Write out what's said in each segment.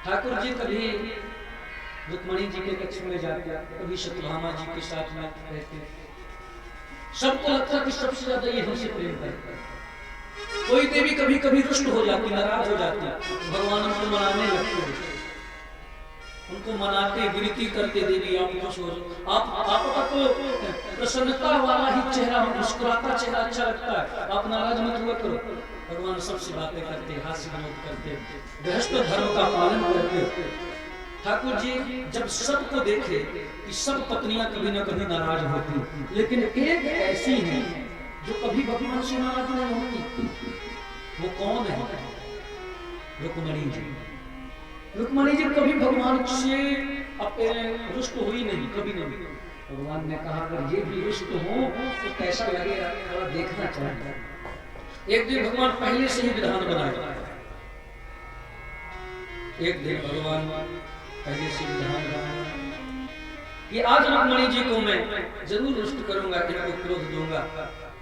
ठाकुर जी कभी रुक्मणी जी के कक्ष में जाते, कभी सत्यभामा जी के साथ में रहते। सबको लगता कि सबसे ज्यादा ये हमसे प्रेम करता है। कोई देवी कभी कभी रुष्ट हो जाती, नाराज हो जाती, भगवान उनको मनाने लगते, उनको मनाते, विनती करते, देवी आप खुश हो जाओ, आपका तो प्रसन्नता वाला ही चेहरा, मुस्कुराता चेहरा अच्छा लगता है, आप नाराज मत हुआ करो। भगवान सबसे बातें करते, हास्य विनोद करते, गृहस्थ धर्म का पालन करते। ठाकुर जी जब सबको देखे कि सब पत्नियां कभी न कभी नाराज होती, लेकिन एक ऐसी है जो कभी भगवान से नाराज नहीं होती, वो कौन है? रुक्मणी जी। रुक्मणी जी कभी भगवान से अपने रुष्ट हुई नहीं, कभी नहीं। भगवान ने कहा अगर ये भी रुष्ट हो तो कैसा लगेगा, थोड़ा देखना चाहिए। एक दिन भगवान पहले से ही विधान बनाए, एक दिन भगवान पहले से विधान बनाया कि आज रुक्मणी जी को मैं जरूर रुष्ट करूंगा, इनको क्रोध दूंगा।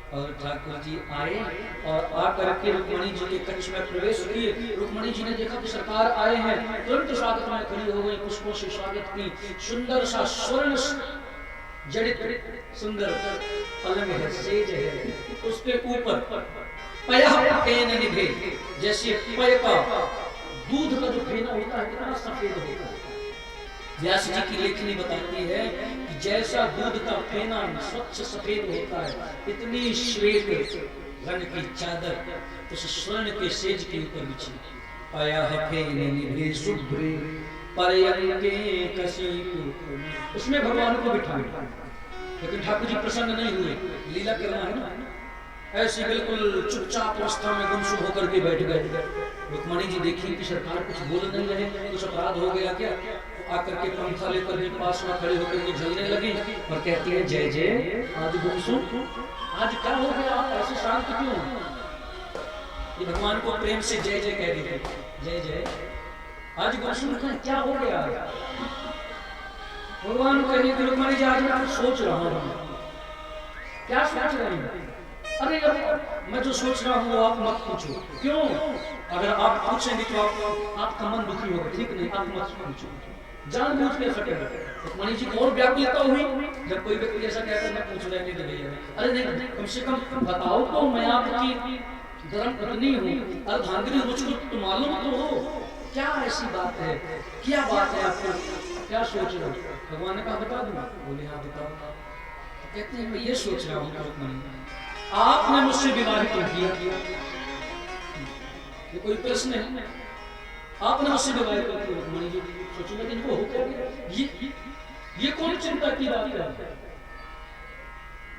और ठाकुर जी आए और आकर के रुक्मणी जी के कक्ष में प्रवेश किए। रुक्मणी जी ने देखा कि सरकार आए हैं, तुरंत स्वागत में खड़ी हो गई, पुष्पों से स्वागत की। सुंदर सा स्वर्ण जड़ित सुंदर पलंग है, सेज है, उसके ऊपर पया पेन निभे, जैसे पय का दूध का जो फेना होता है कितना सफेद होता है। व्यास जी की लेखनी बताती है कि जैसा दूध का फेना स्वच्छ सफेद होता है, इतनी श्वेत रंग की चादर उस स्वर्ण के सेज के ऊपर बिछी। पया फेन निभे शुभ्रे पर्यंके कसीतु, उसमें भगवान को बिठाया। लेकिन ठाकुर जी प्रसन्न नहीं हुए, लीला करना है ना, ऐसे बिल्कुल चुपचाप अवस्था में गुमसुम होकर के बैठ गए। रुक्मणी जी देखी कि सरकार कुछ बोल नहीं रहे, कुछ अपराध हो गया क्या? आकर के पंखा लेकर के पास में खड़े होकर के झलने लगी और कहती है जय जय, आज गुमसुम, आज क्या हो गया, आप ऐसे शांत क्यों? ये भगवान को प्रेम से जय जय कह रही है, जय जय, आज गुमसुम क्या हो गया? भगवान कहे कि रुक्मणी जी आज मैं सोच रहा हूँ। क्या सोच रही हैं? अरे मैं जो सोच रहा हूँ आप मत पूछो। क्यों? अगर आप पूछेंगे तो आपका मन दुखी होगा, ठीक नहीं, आप मत पूछो, जानबूझ के फटे। रुक्मणी जी को और व्याकुलता हुई जब कोई व्यक्ति ऐसा कहता है मैं पूछ रहे नहीं भैया। अरे नहीं, कम से कम बताओ तो, मैं आपकी धर्म पत्नी हूँ, अर्धांगिनी, मुझको तो मालूम तो हो, क्या ऐसी बात है, क्या बात है, आपको क्या सोच रहे हो? भगवान ने कहा बता दूंगा। बोले हाँ बताओ। कहते हैं मैं ये सोच रहा हूँ रुक्मणी, आपने मुझसे विवाह क्यों किया? ये कोई प्रश्न है? आपने मुझसे विवाह क्यों किया? रुक्मणी जी सोचूंगा कि इनको हो क्या, ये कौन चिंता की बात है?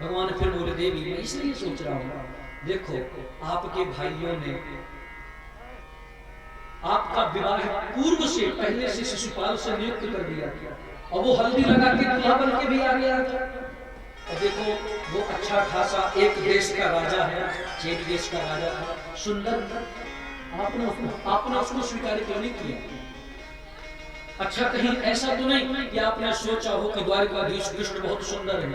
भगवान फिर बोले देवी मैं इसलिए सोच रहा हूँ, देखो आपके भाइयों ने आपका विवाह पूर्व से पहले से शिशुपाल से नियुक्त कर दिया और वो हल्दी लगा के दूल्हा बन के भी आ गया था। और देखो वो अच्छा खासा एक देश का राजा है, चेत देश का राजा था, सुंदर, आपने उसको स्वीकार क्यों नहीं किया? अच्छा कहीं ऐसा तो नहीं कि आपने सोचा हो कि द्वारकाधीश कृष्ण बहुत सुंदर है,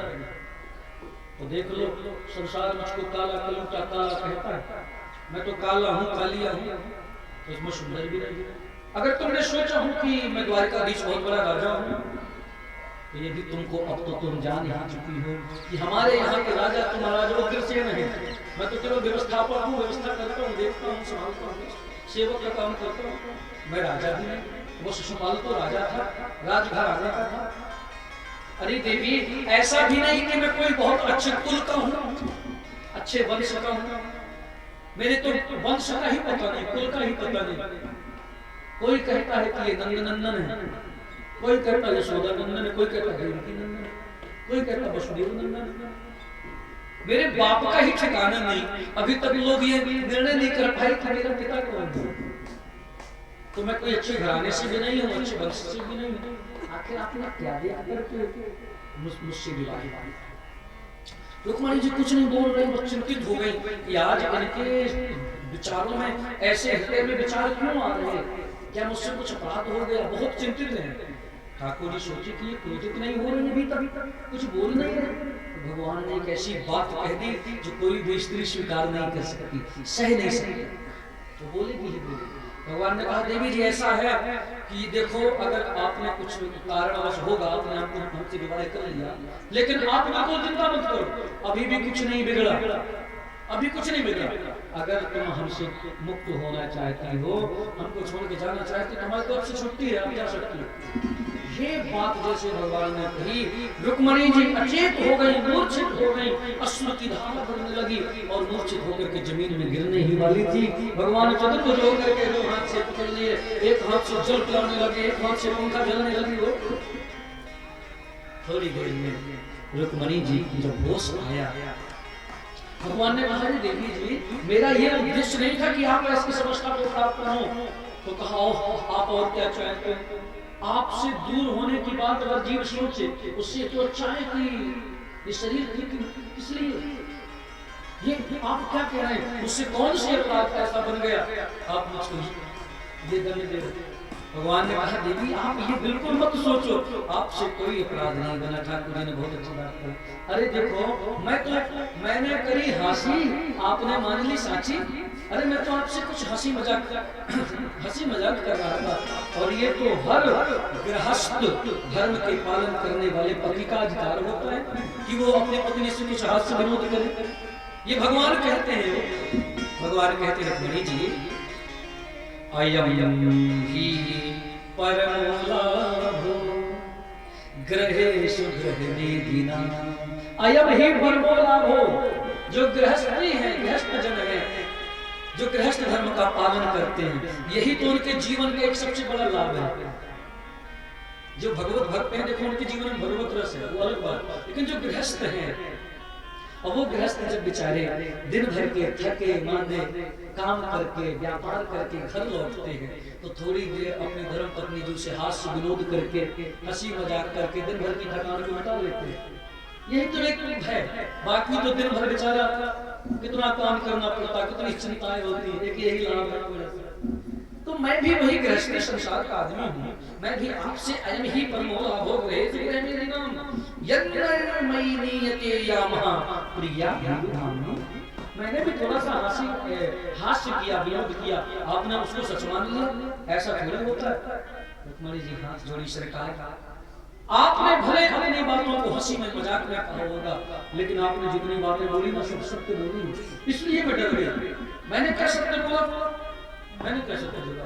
तो देख लो संसार मुझको काला कलूटा काला कहता है, मैं तो काला हूँ, कालिया हूँ, तो इसमें सुंदर भी नहीं। अगर तुमने सोचा हो कि मैं द्वारकाधीश बहुत बड़ा राजा हूँ, तो ये भी तुमको अब तो तुम जान ही चुकी हो कि हमारे यहाँ के राजा तुम महाराजा उग्रसेन है। मैं तो केवल व्यवस्थापक हूँ, व्यवस्था करता हूँ, देखता हूँ, संभालता हूँ, सेवक का काम करता हूँ, मैं राजा भी नहीं। वो शिशुपाल तो राजा था, राजघर राजा था। अरे देवी ऐसा भी नहीं कि मैं कोई बहुत अच्छे कुल का हूँ, अच्छे वंश का हूँ, मेरे तो वंश का ही पता नहीं, कुल का ही पता नहीं। कोई कहता है कि ये नंदनंदन है, कोई कहता है यशोदा नंदन है, कोई कहता है देवकी नंदन, कोई कहता है वसुदेव नंदन। मेरे बाप का ही ठिकाना नहीं। अभी तक लोग ये निर्णय नहीं कर पाए कि मेरा पिता कौन है। तो मैं कोई अच्छे घराने से भी नहीं हूँ, अच्छे वंश से भी नहीं हूँ। आखिर आपने क्या दिया करके मुझसे विवाह? रुक्मणी जी कुछ नहीं बोल रही, वो चिंतित हो गई कि आज इनके विचारों में ऐसे हृदय में विचार क्यों आ रहे हैं, क्या मुझसे कुछ अपराध हो गया? बहुत चिंतित है। ठाकुर जी सोचे कि ये क्रोधित नहीं हो रही अभी तक, कुछ बोल नहीं रहे। भगवान ने एक ऐसी बात कह दी जो कोई भी स्त्री स्वीकार नहीं कर सकती, सह नहीं सकती, तो बोलेगी ही बोलेगी। भगवान ने कहा देवी जी ऐसा है कि देखो अगर आपने कुछ कारणवश होगा आपने हमसे विवाह कर लिया, लेकिन आप बिल्कुल चिंता मत करो, अभी भी कुछ नहीं बिगड़ा, अभी कुछ नहीं बिगड़ा। अगर तुम हमसे मुक्त होना चाहती हो, हमको छोड़ के जाना चाहती, तुम्हारी तरफ से छुट्टी है, आप जा सकती हो। ये बात जैसे भगवान ने कही, रुक्मणी जी अचेत हो गई, मूर्छित हो गई, अश्रु की धारा बहने लगी और मूर्छित होकर के जमीन में गिरने ही वाली थी। भगवान चतुर्भुज होकर के दो हाथ से पकड़ लिए, एक हाथ से जल पिलाने लगे, एक हाथ से पंखा जलने लगी। वो थोड़ी देर में रुक्मणी जी जब होश आया, भगवान ने कहा देवी जी मेरा ये उद्देश्य नहीं था कि आप इसकी समस्या को प्राप्त करो। तो कहा आप और क्या चाहते हैं? आपसे दूर होने की बात अगर जीव सोचे, उससे तो अच्छा है कि ये शरीर किस लिए, ये आप क्या कह रहे हैं? उससे कौन सी अपराध ऐसा बन गया आप मुझको ये दंड दे रहे? भगवान ने कहा देवी आप ये बिल्कुल मत सोचो, आपसे कोई अपराध नहीं बना। ठाकुर जी ने बहुत अच्छी बात कही। अरे देखो मैंने करी हंसी, आपने मान ली साची। अरे मैं तो आपसे कुछ हंसी मजाक कर रहा था, और ये तो हर गृहस्थ धर्म के पालन करने वाले पति का अधिकार होता है कि वो अपने पत्नी से कुछ हास्य विनोद करे। ये भगवान कहते हैं, भगवान कहते हैं रुक्मिणी जी अयम ही परमो लाभो ग्रहेषु गृहमेदिना। अयम ही परमो लाभो, जो गृहस्थी है, गृहस्थ जन है, जो गृहस्थ धर्म का पालन करते हैं, यही तो उनके जीवन का एक सबसे बड़ा लाभ है। जो भगवत भक्त हैं देखो उनके जीवन में भगवत रस है, वो अलग बात, लेकिन जो गृहस्थ हैं, और वो गृहस्थ जब बेचारे दिन भर के थके मांदे काम करके व्यापार करके घर लौटते हैं, तो थोड़ी देर अपनी धर्म पत्नी जी से हास्य विनोद करके हंसी मजाक करके दिन भर की थकान को मिटा लेते हैं। यही तो एक है, बाकी तो दिन भर बेचारा कितना काम करना पड़ता, कितनी चिंताएं होती है, एक यही लाभ है। तो मैं भी वही गृहस्थी संसार का आदमी हूँ, मैं भी आपसे अयम ही परमो लाभो ग्रहेषु गृहमेदिनाम यन्मयि नीयते यामः प्रिया। मैंने भी थोड़ा सा हास्य किया, विनोद किया, आपने उसको सच मान लिया, ऐसा थोड़ी होता है। रुक्मणी जी हाथ जोड़ी, सरकार आपने भले अपनी बातों को हंसी में मजाक में कहा होगा, लेकिन आपने जितनी बातें बोली ना सब सत्य बोली, इसलिए मैं डर गया। मैंने क्या सत्य बोला? मैंने क्या सत्य बोला?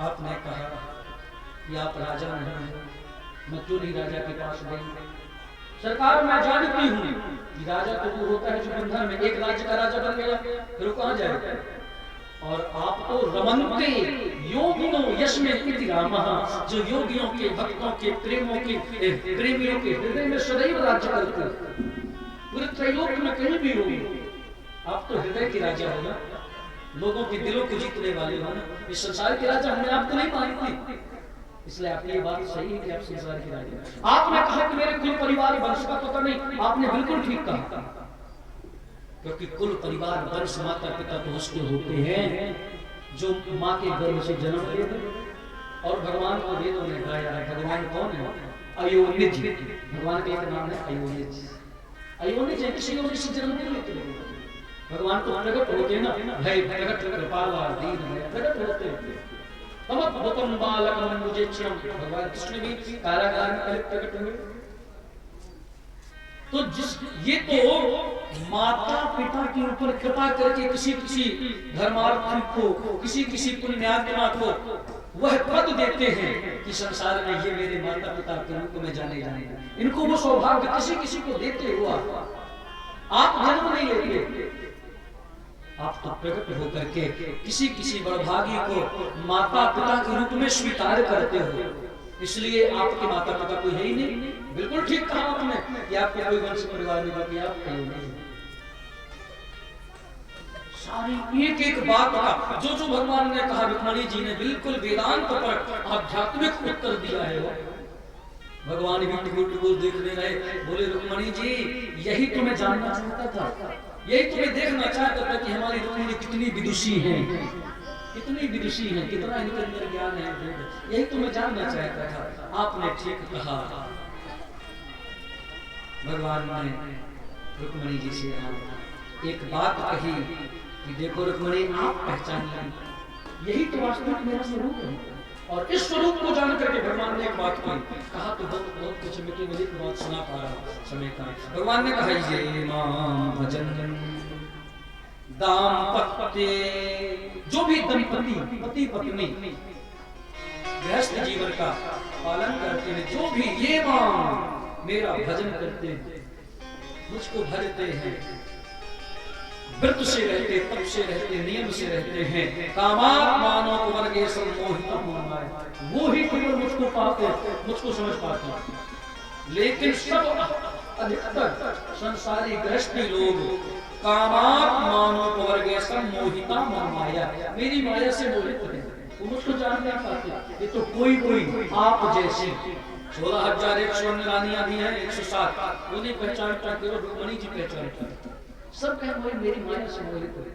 आपने कहा कि आप राजा नहीं हैं, मैं क्यों नहीं राजा के पास गई? सरकार मैं जानती हूँ कि राजा तो वो होता है जो बंधन में, एक राज्य का राजा बन गया फिर वो कहाँ जाएगा? और आप तो रमन्ते योगिनो यस्मे इति रामः, जो योगियों के भक्तों के प्रेमियों के हृदय में सदैव राज्य करते हैं, पूरे त्रैलोक में कहीं भी हो। आप तो हृदय के राजा हो ना, लोगों के दिलों को जीतने वाले हो ना। इस संसार के राजा हमने आपको नहीं मानती, इसलिए आपकी ये बात सही है कि आप संसार के राजा। आपने कहा कि मेरे कुल परिवार वंश का पता नहीं, आपने बिल्कुल ठीक कहा, क्योंकि कुल परिवार वंश माता पिता तो उसके होते हैं जो माँ के गर्भ से जन्म लेते। और भगवान को वेदों ने गाया है, भगवान कौन है? अयोनिज, भगवान का एक नाम है अयोनिज। अयोनिज है किसी और से जन्म नहीं लेते, भगवान तो प्रकट होते ना, भय प्रकट कृपाला दीन है, प्रकट होते हैं। तमद्भुतम बालकम मुजेक्षणम, भगवान कृष्ण भी कारागार में प्रकट हुए। तो ये तो माता पिता के ऊपर कृपा करके किसी धर्मार्थी को, किसी पुण्यात्मा को वह पद देते हैं कि संसार में ये मेरे माता पिता के रूप में जाने जाएंगे। इनको वो सौभाग्य किसी को देते हुआ आप जन्म नहीं लेते, आप तो प्रकट होकर के किसी बड़भागी को माता पिता के रूप में स्वीकार करते हो, इसलिए आपके माता पिता कोई है ही नहीं। बिल्कुल ठीक कहा आपने कि आपके कोई वंश परिवार में बाकी आप नहीं। सारी एक एक बात का जो भगवान ने कहा, रुक्मणी जी ने बिल्कुल वेदांत पर आध्यात्मिक उत्तर दिया है। भगवान भी टुकुर देखने रहे, बोले रुक्मणी जी यही तो मैं जानना चाहता था, यही तुम्हें देखना चाहता था कि हमारी रुक्मिणी कितनी विदुषी है, कितनी विदुषी है, कितना इनके अंदर ज्ञान है, यही तो मैं जानना चाहता था। आपने ठीक कहा। भगवान ने रुक्मिणी जी से एक बात कही कि देखो रुक्मिणी, आप पहचान लें यही तो वास्तविक मेरा स्वरूप है। और इस स्वरूप को जान करके भगवान ने एक बात की, कहा तो बहुत कुछ मिट्टी मिली बात सुना पा रहा समय का। भगवान ने कहा ये मां भजन दाम्पत्य, जो भी दंपति पति पत्नी गृहस्थ जीवन का पालन करते हैं, जो भी ये मां मेरा भजन करते हैं, मुझको भजते हैं, व्रत से रहते, तप से रहते, नियम से रहते हैं, कामात् मानव वर्गे सम्मोहित होना, वो ही केवल मुझको पाते, मुझको समझ पाते। लेकिन सब अधिकतर संसारी गृहस्थी लोग कामात् मानव वर्गे सम्मोहिता माया, मेरी माया से मोहित हैं, वो मुझको जान नहीं पाते। ये तो कोई आप जैसे 16,100 रानियां भी हैं, 107 उन्हें पहचानता, केवल रुक्मिणी जी पहचानता। सब कहें मेरी माया से मोहित है,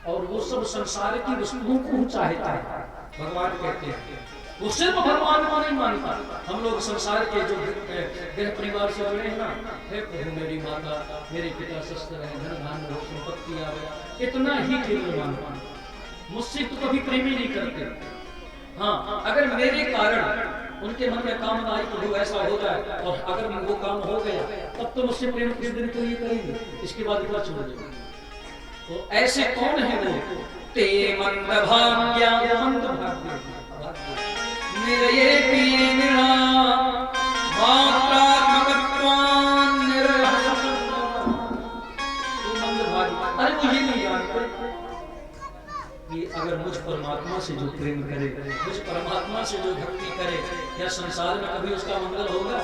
और वो सब संसार की वस्तुओं को चाहता है। भगवान कहते हैं वो सिर्फ भगवान को नहीं मानता। हम लोग संसार के जो गृह परिवार से जुड़े हैं ना, हे प्रभु मेरी माता मेरे पिता शस्त्र है, धन धान्य संपत्ति आवे, इतना ही केवल मानता, मुझसे तो कभी प्रेम ही नहीं करते। हाँ, अगर मेरे कारण उनके मन में कामना आई तो ऐसा हो जाए, और अगर वो काम हो गया तब तो मुझसे प्रेम कुछ दिन के लिए करेंगे, इसके बाद इतना छोड़ देंगे। तो ऐसे कौन है वो? ते मंद भाग्या मंद भाग्य निर्ये पिए निरा मात्रात्मकत्वान् निर्हस। मंद भाग्य, अरे वो ये नहीं जानते कि अगर मुझ परमात्मा से जो प्रेम करे, मुझ परमात्मा से जो भक्ति करे, क्या संसार में कभी उसका मंगल होगा?